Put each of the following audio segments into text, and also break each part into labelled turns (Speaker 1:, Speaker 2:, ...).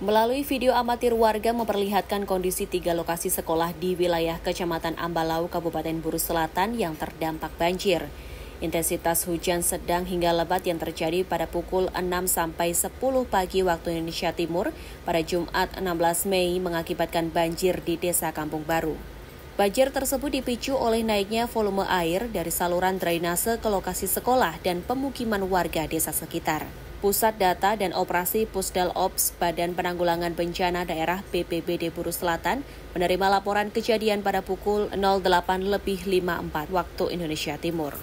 Speaker 1: Melalui video amatir warga memperlihatkan kondisi 3 lokasi sekolah di wilayah Kecamatan Ambalau, Kabupaten Buru Selatan yang terdampak banjir. Intensitas hujan sedang hingga lebat yang terjadi pada pukul 6 sampai 10 pagi waktu Indonesia Timur pada Jumat 16 Mei mengakibatkan banjir di Desa Kampung Baru. Banjir tersebut dipicu oleh naiknya volume air dari saluran drainase ke lokasi sekolah dan pemukiman warga desa sekitar. Pusat Data dan Operasi Pusdal Ops Badan Penanggulangan Bencana Daerah BPBD Buru Selatan menerima laporan kejadian pada pukul 08.54 waktu Indonesia Timur.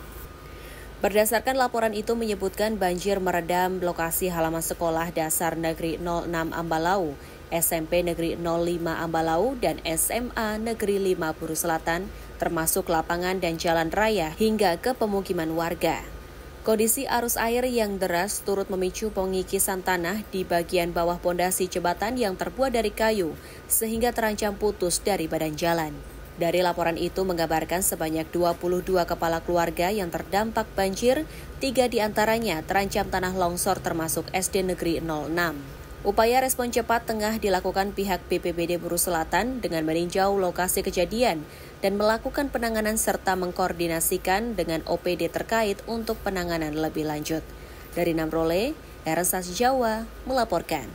Speaker 1: Berdasarkan laporan itu menyebutkan banjir meredam lokasi halaman sekolah dasar Negeri 06 Ambalau, SMP Negeri 05 Ambalau, dan SMA Negeri 5 Buru Selatan, termasuk lapangan dan jalan raya hingga ke pemukiman warga. Kondisi arus air yang deras turut memicu pengikisan tanah di bagian bawah pondasi jembatan yang terbuat dari kayu, sehingga terancam putus dari badan jalan. Dari laporan itu menggambarkan sebanyak 22 kepala keluarga yang terdampak banjir, 3 diantaranya terancam tanah longsor termasuk SD Negeri 06. Upaya respon cepat tengah dilakukan pihak BPBD Buru Selatan dengan meninjau lokasi kejadian dan melakukan penanganan serta mengkoordinasikan dengan OPD terkait untuk penanganan lebih lanjut. Dari Namrole, RSA Jawa melaporkan.